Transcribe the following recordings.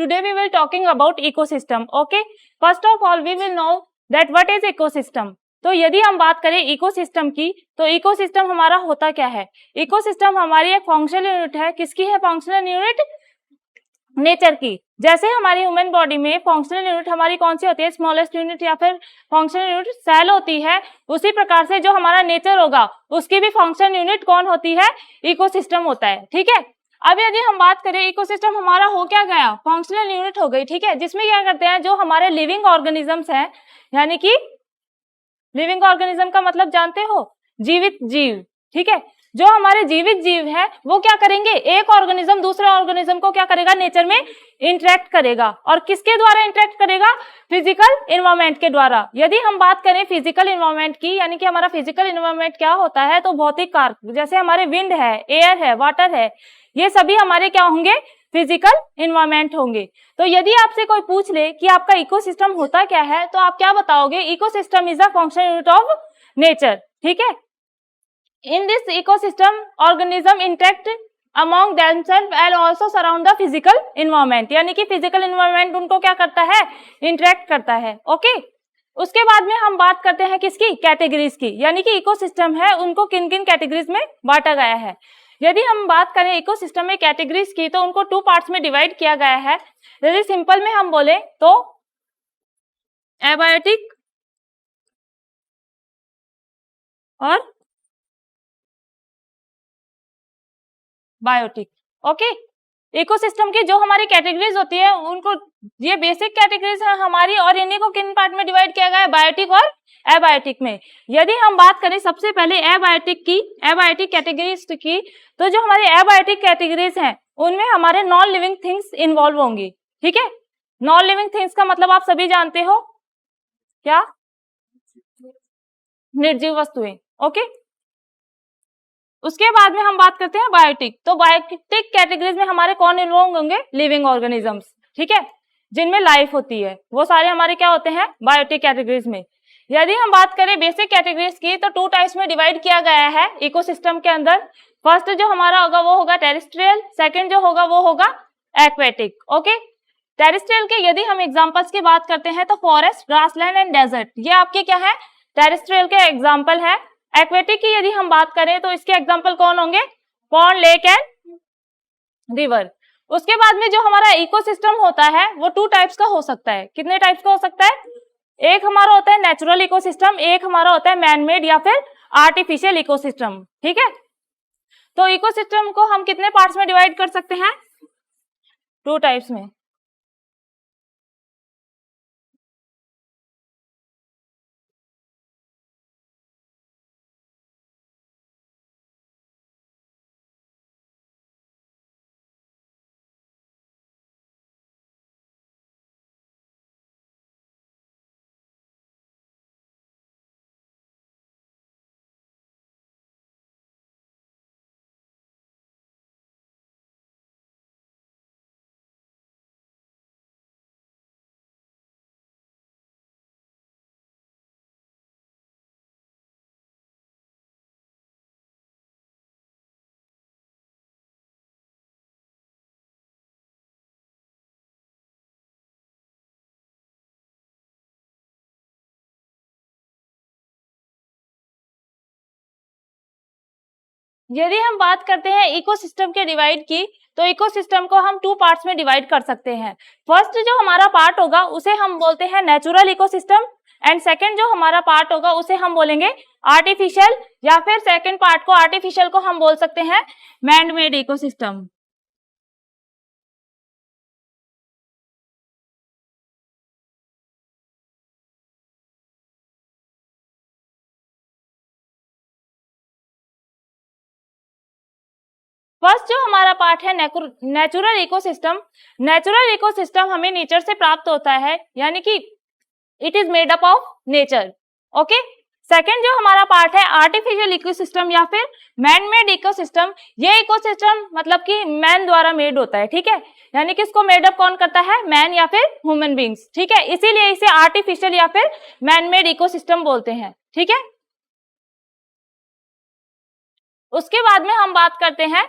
today we will talking about ecosystem. Okay, first of all we will know that what is ecosystem. तो यदि हम बात करें ecosystem की, तो इकोसिस्टम हमारा होता क्या है? इकोसिस्टम हमारी एक फंक्शनल यूनिट है. किसकी है फंक्शनल यूनिट? नेचर की. जैसे हमारी ह्यूमन बॉडी में फंक्शनल यूनिट हमारी कौन सी होती है? स्मॉलेस्ट यूनिट या फिर फंक्शनल यूनिट सेल होती है. उसी प्रकार से जो हमारा नेचर होगा उसकी भी फंक्शनल यूनिट कौन होती है? इकोसिस्टम होता है. ठीक है. अब यदि हम बात करें इकोसिस्टम हमारा हो क्या गया? फंक्शनल यूनिट हो गई. ठीक है. जिसमें क्या करते हैं, जो हमारे लिविंग ऑर्गेनिजम्स हैं, यानी कि लिविंग ऑर्गेनिज्म का मतलब जानते हो? जीवित जीव. ठीक है. जो हमारे जीवित जीव है वो क्या करेंगे? एक ऑर्गेनिज्म दूसरे ऑर्गेनिज्म को क्या करेगा? नेचर में इंटरेक्ट करेगा. और किसके द्वारा इंटरेक्ट करेगा? फिजिकल इन्वायरमेंट के द्वारा. यदि हम बात करें फिजिकल इन्वायरमेंट की, यानी कि हमारा फिजिकल इन्वायरमेंट क्या होता है? तो भौतिक कारक, जैसे हमारे विंड है, एयर है, वाटर है, ये सभी हमारे क्या होंगे? फिजिकल इन्वायरमेंट होंगे. तो यदि आपसे कोई पूछ ले कि आपका इकोसिस्टम होता क्या है, तो आप क्या बताओगे? Ecosystem is a functional unit of nature. ठीक है. In this ecosystem, organism interact among themselves and also surround the physical environment. यानी कि physical environment उनको क्या करता है? interact करता है. ओके. उसके बाद में हम बात करते हैं किसकी? कैटेगरीज की. यानी कि इकोसिस्टम है उनको किन किन कैटेगरीज में बांटा गया है. यदि हम बात करें इकोसिस्टम में कैटेगरीज की, तो उनको 2 पार्ट्स में डिवाइड किया गया है. यदि सिंपल में हम बोले तो एबायोटिक और बायोटिक. ओके. इकोसिस्टम की जो हमारी कैटेगरीज होती है उनको, ये बेसिक कैटेगरीज है हमारी, और इन्हीं को किन पार्ट में डिवाइड किया गया है? बायोटिक और एबायोटिक में. यदि हम बात करें सबसे पहले एबायोटिक की, एबायोटिक कैटेगरीज की, तो जो हमारी एबायोटिक कैटेगरीज हैं उनमें हमारे नॉन लिविंग थिंग्स इन्वॉल्व होंगी. ठीक है. नॉन लिविंग थिंग्स का मतलब आप सभी जानते हो क्या? निर्जीव वस्तुएं. ओके. उसके बाद में हम बात करते हैं बायोटिक. तो बायोटिक कैटेगरीज में हमारे कौन इन्वॉल्व होंगे? Living organisms. ठीक है. जिनमें लाइफ होती है, वो सारे हमारे क्या होते हैं? बायोटिक कैटेगरीज में. यदि हम बात करें बेसिक कैटेगरीज की, तो 2 टाइप्स में डिवाइड किया गया है इकोसिस्टम के अंदर. फर्स्ट जो हमारा होगा वो होगा टेरेस्ट्रियल, सेकेंड जो होगा वो होगा एक्वेटिक. ओके. टेरेस्ट्रियल के यदि हम एग्जाम्पल्स की बात करते हैं तो फॉरेस्ट, ग्रासलैंड एंड डेजर्ट, ये आपके क्या है? टेरेस्ट्रियल के एग्जाम्पल है. एक्वेटिक की यदि हम बात करें तो इसके एग्जाम्पल कौन होंगे? Pond, lake and river. उसके बाद में जो हमारा इकोसिस्टम होता है वो 2 टाइप्स का हो सकता है. कितने टाइप्स का हो सकता है? एक हमारा होता है नेचुरल इकोसिस्टम, एक हमारा होता है मैन मेड या फिर आर्टिफिशियल इकोसिस्टम. ठीक है. तो इकोसिस्टम को हम कितने पार्ट्स में डिवाइड कर सकते हैं? 2 टाइप्स में. यदि हम बात करते हैं इकोसिस्टम के डिवाइड की, तो इकोसिस्टम को हम 2 पार्ट्स में डिवाइड कर सकते हैं. फर्स्ट जो हमारा पार्ट होगा उसे हम बोलते हैं नेचुरल इकोसिस्टम, एंड सेकंड जो हमारा पार्ट होगा उसे हम बोलेंगे आर्टिफिशियल, या फिर सेकंड पार्ट को आर्टिफिशियल को हम बोल सकते हैं मैन मेड इकोसिस्टम. फर्स्ट जो हमारा पार्ट है नेचुरल इकोसिस्टम. नेचुरल इकोसिस्टम हमें नेचर से प्राप्त होता है, यानी कि it is made up of nature. Okay. Second जो हमारा पार्ट है आर्टिफिशियल इकोसिस्टम या फिर मैन मेड इकोसिस्टम. ये इकोसिस्टम मतलब कि मैन द्वारा मेड होता है. ठीक है. यानी कि इसको मेड अप कौन करता है? मैन या फिर ह्यूमन बींग्स. ठीक है. इसीलिए इसे आर्टिफिशियल या फिर मैन मेड इकोसिस्टम बोलते हैं. ठीक है. उसके बाद में हम बात करते हैं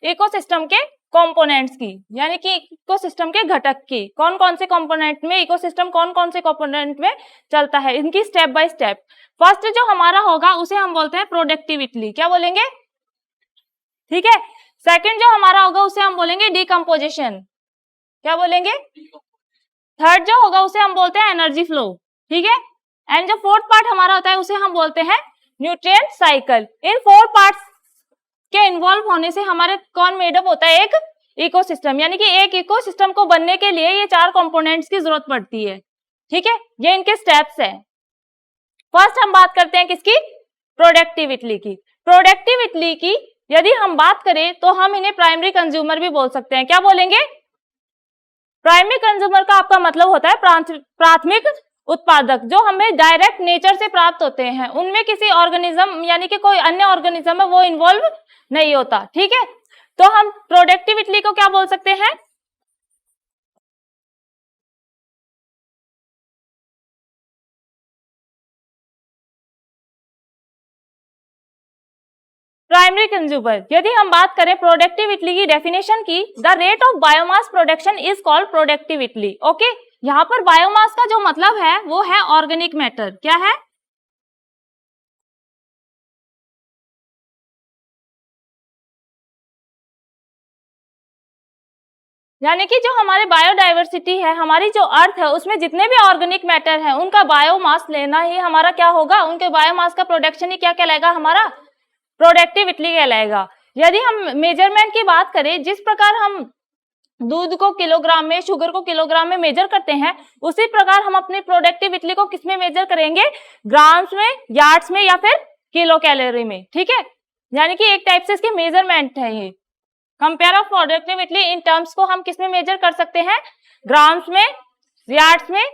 इकोसिस्टम के कंपोनेंट्स की, यानी कि इकोसिस्टम के घटक की, कौन कौन से कंपोनेंट में इकोसिस्टम कौन कौन से कंपोनेंट में चलता है, इनकी स्टेप बाय स्टेप। फर्स्ट जो हमारा होगा उसे हम बोलते हैं प्रोडक्टिविटी, क्या बोलेंगे, ठीक है। सेकंड जो हमारा होगा उसे हम बोलेंगे डिकम्पोजिशन, क्या बोलेंगे। थर्ड जो होगा उसे हम बोलते हैं एनर्जी फ्लो, ठीक है। एंड जो फोर्थ पार्ट हमारा होता है उसे हम बोलते हैं न्यूट्रिएंट साइकिल। इन 4 पार्ट्स के इन्वॉल्व होने से हमारे कौन मेडअप होता है, एक इकोसिस्टम, यानी कि एक इकोसिस्टम को बनने के लिए ये 4 कंपोनेंट्स की जरूरत पड़ती है, ठीक है। ये इनके स्टेप्स हैं। फर्स्ट हम बात करते हैं किसकी, प्रोडक्टिविटी की। प्रोडक्टिविटी की यदि हम बात करें तो हम इन्हें प्राइमरी कंज्यूमर भी बोल सकते हैं, क्या बोलेंगे। प्राइमरी कंज्यूमर का आपका मतलब होता है प्राथमिक उत्पादक, जो हमें डायरेक्ट नेचर से प्राप्त होते हैं, उनमें किसी ऑर्गेनिज्म यानी कि कोई अन्य ऑर्गेनिज्म है वो इन्वॉल्व नहीं होता, ठीक है। तो हम प्रोडक्टिविटी को क्या बोल सकते हैं, प्राइमरी कंज्यूमर। यदि हम बात करें प्रोडक्टिविटी की डेफिनेशन की, the rate of biomass production is called productivity, okay. यहाँ पर बायोमास का जो मतलब है वो है ऑर्गेनिक मैटर, क्या है, यानी कि जो हमारे बायोडाइवर्सिटी है, हमारी जो अर्थ है, उसमें जितने भी ऑर्गेनिक मैटर है उनका बायोमास लेना ही हमारा क्या होगा, उनके बायोमास का प्रोडक्शन ही क्या कहलाएगा, हमारा प्रोडक्टिविटी कहलाएगा। यदि हम मेजरमेंट की बात करें, जिस प्रकार हम दूध को किलोग्राम में, शुगर को किलोग्राम में मेजर करते हैं, उसी प्रकार हम अपनी प्रोडक्टिविटी को किसमें मेजर करेंगे, ग्राम्स में, यार्ड्स में या फिर किलो कैलोरी में, ठीक है। यानी कि एक टाइप से इसके मेजरमेंट है ये। Compare of productivity in terms को हम किसमें मेजर कर सकते हैं, ग्राम्स में, यार्ड्स में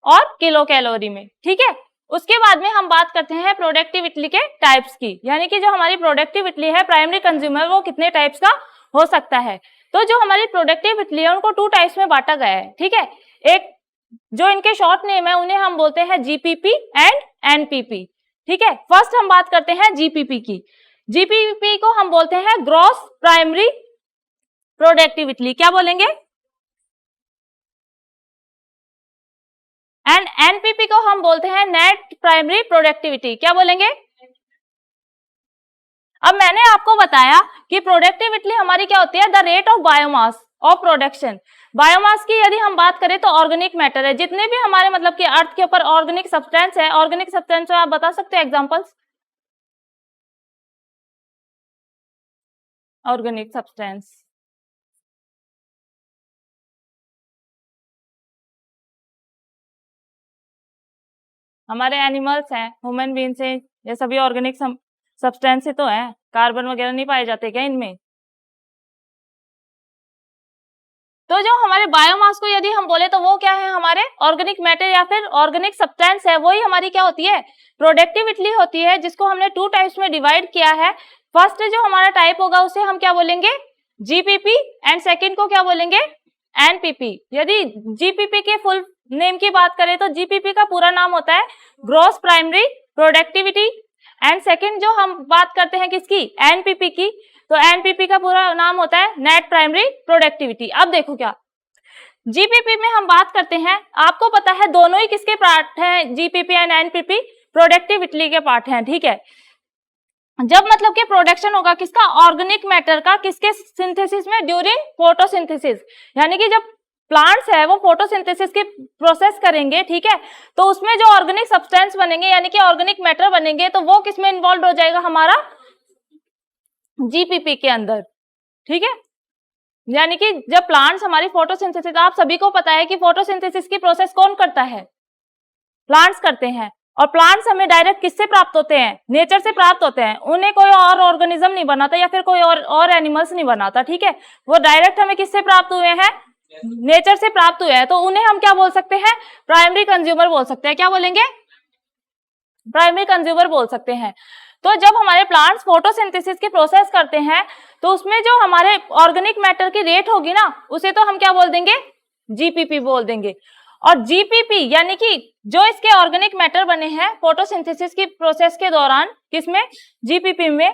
और किलो कैलोरी में, ठीक है। उसके बाद में हम बात करते हैं प्रोडक्टिविटी के टाइप्स की, यानी कि जो हमारी प्रोडक्टिविटी है प्राइमरी कंज्यूमर वो कितने टाइप्स का हो सकता है। तो जो हमारी प्रोडक्टिविटी है उनको 2 टाइप्स में बांटा गया है, ठीक है। एक जो इनके शॉर्ट नेम है उन्हें हम बोलते हैं जीपीपी एंड एनपीपी, ठीक है। फर्स्ट हम बात करते हैं जीपीपी की। जीपीपी को हम बोलते हैं ग्रॉस प्राइमरी प्रोडक्टिविटी, क्या बोलेंगे। एंड एनपीपी को हम बोलते हैं नेट प्राइमरी प्रोडक्टिविटी, क्या बोलेंगे। अब मैंने आपको बताया कि प्रोडक्टिविटी हमारी क्या होती है, the rate of biomass of production. Biomass की यदि हम बात करें तो ऑर्गेनिक मैटर है, जितने भी हमारे मतलब कि अर्थ के ऊपर ऑर्गेनिक सब्सटेंस है, ऑर्गेनिक सब्सटेंस आप बता सकते हो एग्जांपल्स, ऑर्गेनिक सब्सटेंस, हमारे एनिमल्स हैं, ह्यूमन बीइंग्स हैं, ये सभी ऑर्गेनिक सब्सटेंस तो है, कार्बन वगैरह नहीं पाए जाते क्या इनमें। तो जो हमारे बायोमास को यदि हम बोले तो वो क्या है, हमारे ऑर्गेनिक मैटर या फिर ऑर्गेनिक सब्सटेंस है, वही हमारी क्या होती है, प्रोडक्टिविटी होती है, जिसको हमने 2 टाइप्स में डिवाइड किया है। फर्स्ट जो हमारा टाइप होगा उसे हम क्या बोलेंगे, जीपीपी, एंड सेकंड को क्या बोलेंगे, एनपीपी। यदि जीपीपी के फुल नेम की बात करें तो जीपीपी का पूरा नाम होता है gross primary productivity, and second जो हम बात करते हैं किसकी, एनपीपी की, तो एनपीपी का पूरा नाम होता है नेट प्राइमरी प्रोडक्टिविटी। अब देखो क्या जीपीपी में हम बात करते हैं, आपको पता है दोनों ही किसके पार्ट हैं, जीपीपी एंड एनपीपी प्रोडक्टिविटी के पार्ट हैं, ठीक है। जब मतलब कि प्रोडक्शन होगा किसका, ऑर्गेनिक मैटर का, किसके सिंथेसिस में, ड्यूरिंग फोटोसिंथेसिस, यानी कि जब प्लांट्स है वो फोटोसिंथेसिस की प्रोसेस करेंगे, ठीक है, तो उसमें जो ऑर्गेनिक सब्सटेंस बनेंगे यानी कि ऑर्गेनिक मैटर बनेंगे, तो वो किसमें इन्वॉल्व हो जाएगा, हमारा जीपीपी के अंदर, ठीक है। यानी कि जब प्लांट्स हमारी फोटोसिंथेसिस, आप सभी को पता है कि फोटोसिंथेसिस की प्रोसेस कौन करता है, प्लांट्स करते हैं, और प्लांट्स हमें डायरेक्ट किससे प्राप्त होते हैं, नेचर से प्राप्त होते हैं, उन्हें कोई और ऑर्गेनिज्म नहीं बनाता या फिर कोई और एनिमल्स नहीं बनाता, ठीक है, वो डायरेक्ट हमें किससे प्राप्त हुए हैं, नेचर से प्राप्त हुए हैं, तो उन्हें हम क्या बोल सकते हैं, प्राइमरी कंज्यूमर बोल सकते हैं, क्या बोलेंगे, प्राइमरी कंज्यूमर बोल सकते हैं। तो जब हमारे प्लांट्स फोटोसिंथेसिस की प्रोसेस करते हैं तो उसमें जो हमारे ऑर्गेनिक मैटर की रेट होगी ना, उसे तो हम क्या बोल देंगे, जीपीपी बोल देंगे। और जीपीपी यानी कि जो इसके ऑर्गेनिक मैटर बने हैं फोटोसिंथेसिस की प्रोसेस के दौरान, किसमें, जीपीपी में,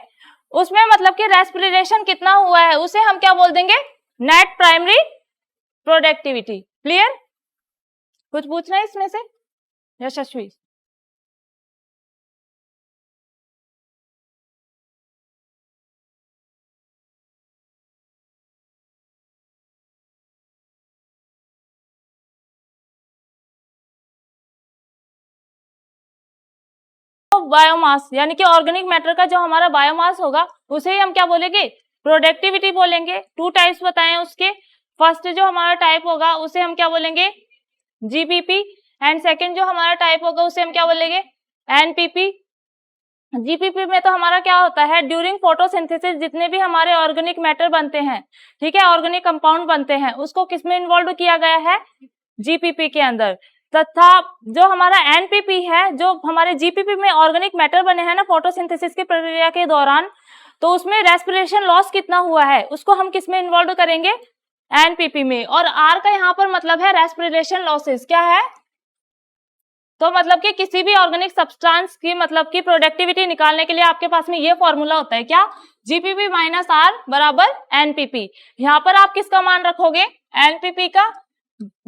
उसमें मतलब कि रेस्पिरेशन कितना हुआ है उसे हम क्या बोल देंगे, नेट प्राइमरी प्रोडक्टिविटी। क्लियर? कुछ पूछना है इसमें से यशस्वी? बायोमास यानी कि ऑर्गेनिक मैटर का जो हमारा बायोमास होगा उसे ही हम क्या बोलेंगे, प्रोडक्टिविटी बोलेंगे। 2 टाइप्स बताए उसके। फर्स्ट जो हमारा टाइप होगा उसे हम क्या बोलेंगे, जीपीपी, एंड सेकंड जो हमारा टाइप होगा उसे हम क्या बोलेंगे, एनपीपी। जीपीपी में तो हमारा क्या होता है, ड्यूरिंग फोटोसिंथेसिस जितने भी हमारे ऑर्गेनिक मैटर बनते हैं, ठीक है, ऑर्गेनिक कंपाउंड बनते हैं, उसको किसमें इन्वॉल्व किया गया है, जीपीपी के अंदर। तथा जो हमारा एनपीपी है, जो हमारे जीपीपी में ऑर्गेनिक मैटर बने हैं ना फोटोसिंथेसिस की प्रक्रिया के दौरान, तो उसमें रेस्पिरेशन लॉस कितना हुआ है उसको हम किसमें इन्वॉल्व करेंगे, एनपीपी में। और आर का यहाँ पर मतलब है रेस्पिरेशन लॉसेस। क्या है, तो मतलब कि किसी भी ऑर्गेनिक सब्सटेंस की मतलब की प्रोडक्टिविटी निकालने के लिए आपके पास में ये फॉर्मूला होता है, क्या, जीपीपी माइनस आर बराबर एनपीपी। यहाँ पर आप किसका मान रखोगे, एनपीपी का,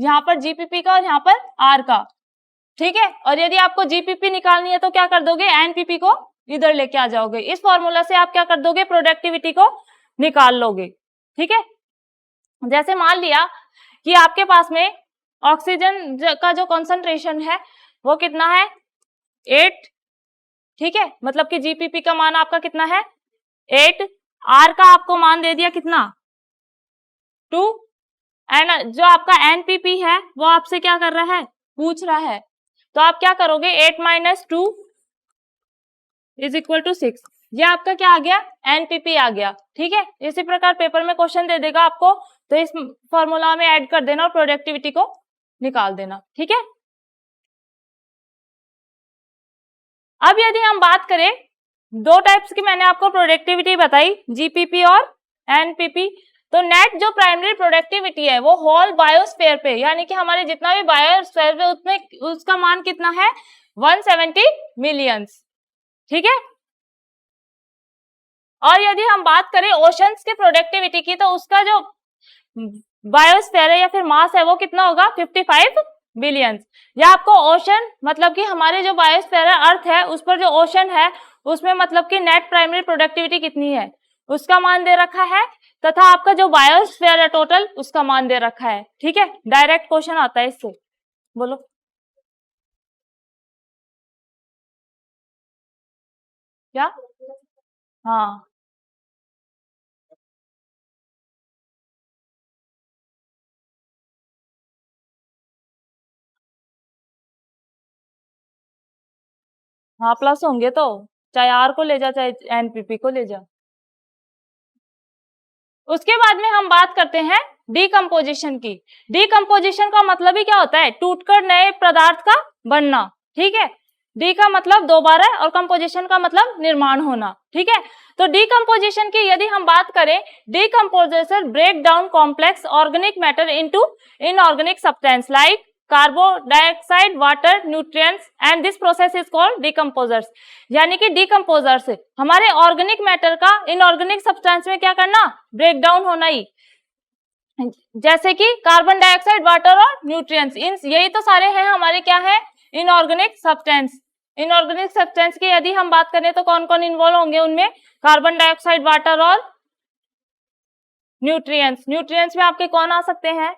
यहाँ पर जीपीपी का और यहाँ पर आर का, ठीक है। और यदि आपको जीपीपी निकालनी है तो क्या कर दोगे, एनपीपी को इधर लेके आ जाओगे। इस फॉर्मूला से आप क्या कर दोगे, प्रोडक्टिविटी को निकाल लोगे, ठीक है। जैसे मान लिया कि आपके पास में ऑक्सीजन का जो कॉन्सेंट्रेशन है वो कितना है, 8, ठीक है, मतलब कि जीपीपी का मान आपका कितना है, 8, आर का आपको मान दे दिया कितना, 2, एंड जो आपका एनपीपी है वो आपसे क्या कर रहा है, पूछ रहा है, तो आप क्या करोगे, 8 माइनस 2 इज इक्वल टू 6। ये आपका क्या आ गया, एनपीपी आ गया, ठीक है। इसी प्रकार पेपर में क्वेश्चन दे देगा आपको, तो इस फॉर्मूला में ऐड कर देना और प्रोडक्टिविटी को निकाल देना, ठीक है। अब यदि हम बात करें, 2 टाइप्स की मैंने आपको प्रोडक्टिविटी बताई, जीपीपी और एनपीपी। तो नेट जो प्राइमरी प्रोडक्टिविटी है वो होल बायोस्फीयर पे, यानी कि हमारे जितना भी बायोस्फीयर पे उसमें उसका मान कितना है, 170 मिलियंस, ठीक है। और यदि हम बात करें ओशंस के प्रोडक्टिविटी की, तो उसका जो बायोस्फीयर है या फिर मास है वो कितना होगा, 55 बिलियंस। या आपको ओशन मतलब कि हमारे जो बायोस्फीयर है, अर्थ है, उस पर जो ओशन है उसमें मतलब कि नेट प्राइमरी प्रोडक्टिविटी कितनी है उसका मान दे रखा है, तथा आपका जो बायोस्फीयर है टोटल उसका मान दे रखा है, ठीक है। डायरेक्ट क्वेश्चन आता है इससे, बोलो क्या, हाँ हाँ प्लस होंगे, तो चाहे आर को ले जा चाहे एनपीपी को ले जा। उसके बाद में हम बात करते हैं डीकम्पोजिशन की। डीकम्पोजिशन का मतलब ही क्या होता है, टूटकर नए पदार्थ का बनना, ठीक है। डी का मतलब दोबारा और कंपोजिशन का मतलब निर्माण होना, ठीक है। तो डीकम्पोजिशन की यदि हम बात करें, decomposition break down complex organic matter into inorganic substance like carbon dioxide, water, nutrients, and this process is called decomposers. यानी कि डीकम्पोजर्स हमारे ऑर्गेनिक मैटर का इनऑर्गेनिक सब्सटेंस में क्या करना, ब्रेक डाउन होना ही, जैसे कि कार्बन डाइऑक्साइड, वाटर और न्यूट्रिएंट्स, इन यही तो सारे हैं हमारे क्या है, इनऑर्गेनिक सब्सटेंस। इनऑर्गेनिक सब्सटेंस की यदि हम बात करें तो कौन कौन इन्वॉल्व होंगे उनमें, कार्बन डाइऑक्साइड, वाटर और न्यूट्रिएंट्स। न्यूट्रिएंट्स में आपके कौन आ सकते हैं,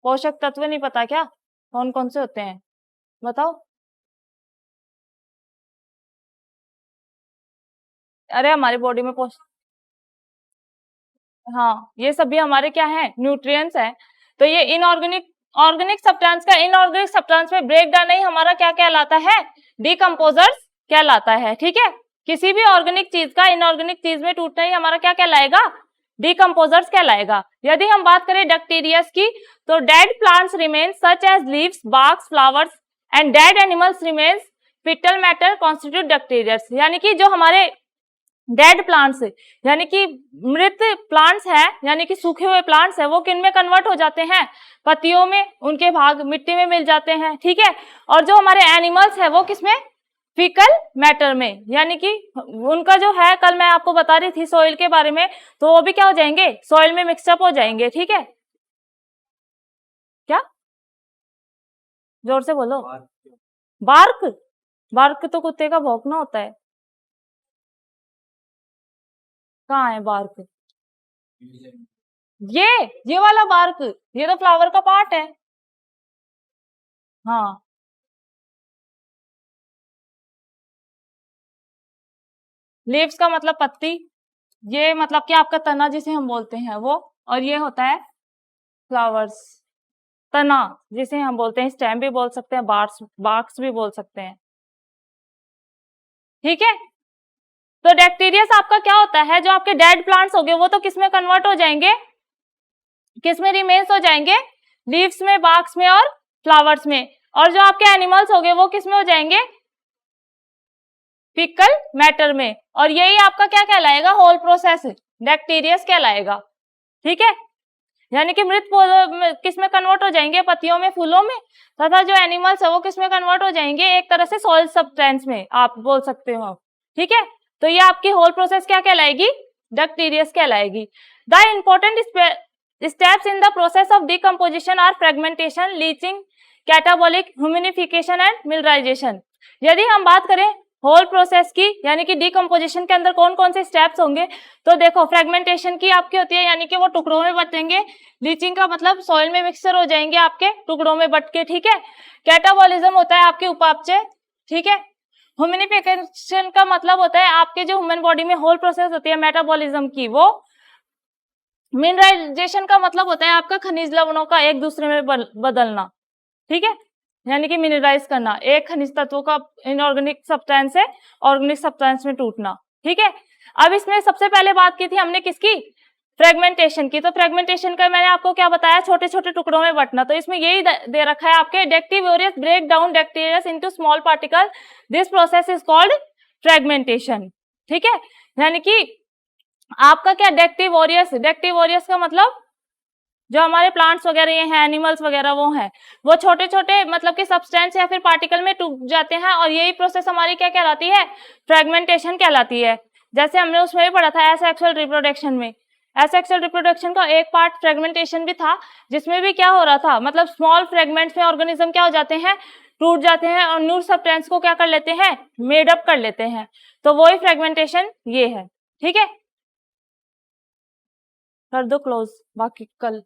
पोषक तत्व नहीं पता क्या, कौन कौन से होते हैं बताओ। अरे हमारी बॉडी में हाँ ये सभी हमारे क्या है, न्यूट्रिएंट्स है। तो ये इनऑर्गेनिक ऑर्गेनिक सब्सटेंस का इनऑर्गेनिक सब्सटेंस में ब्रेक डाउन नहीं हमारा क्या कहलाता है, डिकम्पोजर्स कहलाता है, ठीक है। किसी भी ऑर्गेनिक चीज का इनऑर्गेनिक चीज में टूटना ही हमारा क्या कहलाएगा, डिकम्पोजर्स कहलाएगा। यदि हम बात करें बैक्टीरियास की, तो dead plants remains such as leaves, barks, flowers and dead animals remains fetal matter constitute bacterias. यानी कि जो हमारे डेड प्लांट्स यानी कि मृत प्लांट्स हैं, यानी कि सूखे हुए प्लांट्स हैं, वो किन में कन्वर्ट हो जाते हैं? पत्तियों में, उनके भाग मिट्टी में मिल जाते हैं, ठीक है। और जो हमारे एनिमल्स है वो किसमें? फीकल मैटर में, यानी कि उनका जो है, कल मैं आपको बता रही थी सॉइल के बारे में, तो वो भी क्या हो जाएंगे? सॉइल में मिक्सअप हो जाएंगे, ठीक है। क्या? जोर से बोलो। बार्क? बार्क तो कुत्ते का भौंकना होता है। कहाँ है बार्क? ये वाला बार्क, ये तो फ्लावर का पार्ट है। हाँ, लीव्स का मतलब पत्ती, ये मतलब कि आपका तना जिसे हम बोलते हैं वो, और ये होता है फ्लावर्स, तना जिसे हम बोलते हैं, स्टेम भी बोल सकते हैं, बार्क्स भी बोल सकते हैं, ठीक है। तो बैक्टीरियस आपका क्या होता है? जो आपके डेड प्लांट्स हो गए वो तो किसमें कन्वर्ट हो जाएंगे? किसमें रिमेन्स हो जाएंगे? लीव्स में, बार्क्स में और फ्लावर्स में। और जो आपके एनिमल्स हो गए वो किसमें हो जाएंगे? फीकल मैटर में। और यही आपका क्या कहलाएगा? होल प्रोसेस बैक्टीरियस कहलाएगा, ठीक है। यानी कि मृत किस में कन्वर्ट हो जाएंगे? पत्तियों में, फूलों में, तथा जो एनिमल्स है वो किस में कन्वर्ट हो जाएंगे? एक तरह से सॉइल सब्सटेंस में आप बोल सकते हो, ठीक है। तो ये आपकी होल प्रोसेस क्या कहलाएगी? बैक्टीरियस कहलाएगी। The important steps in the process of decomposition are fragmentation, leaching, catabolic, humification and mineralisation. यदि हम बात करें होल प्रोसेस की, यानी कि डिकम्पोजिशन के अंदर कौन कौन से स्टेप्स होंगे, तो देखो फ्रेगमेंटेशन की आपकी होती है, यानी कि वो टुकड़ों में बटेंगे। लीचिंग का मतलब सॉइल में मिक्सचर हो जाएंगे आपके टुकड़ों में बट के, ठीक है। कैटाबॉलिज्म होता है आपके उपापचय, ठीक है। ह्यूमिनिफिकेशन का मतलब होता है आपके जो ह्यूमन बॉडी में होल प्रोसेस होती है मेटाबॉलिज्म की, वो। मिनरलाइजेशन का मतलब होता है आपका खनिज लवणों का एक दूसरे में बदलना, ठीक है, यानी कि मिनरलाइज करना, एक खनिज तत्वों का इनऑर्गेनिक सब्सटेंस से ऑर्गेनिक सब्सटेंस में टूटना, ठीक है। अब इसमें सबसे पहले बात की थी हमने किसकी? फ्रेगमेंटेशन की। तो फ्रेगमेंटेशन का मैंने आपको क्या बताया? छोटे छोटे टुकड़ों में बंटना। तो इसमें यही दे रखा है आपके, detritivores break down bacteria into small particle, this process is called fragmentation, ठीक है। यानी कि आपका क्या? डेक्टिवोरियस, डेक्टिवोरियस का मतलब जो हमारे प्लांट्स वगैरह ये हैं, एनिमल्स वगैरह वो हैं, वो छोटे छोटे मतलब कि सब्सटेंस या फिर पार्टिकल में टूट जाते हैं, और यही प्रोसेस हमारी क्या कहलाती है? फ्रेगमेंटेशन कहलाती है। जैसे हमने उसमें भी पढ़ा था एसेक्सुअल रिप्रोडक्शन में, एसेक्सुअल रिप्रोडक्शन का एक पार्ट फ्रेगमेंटेशन भी था, जिसमें भी क्या हो रहा था? मतलब स्मॉल फ्रेगमेंट्स में ऑर्गेनिज्म क्या हो जाते हैं? टूट जाते हैं, और न्यू सब्सटेंस को क्या कर लेते हैं? मेड अप कर लेते हैं। तो वही फ्रेगमेंटेशन ये है, ठीक है। कर दो क्लोज, बाकी कल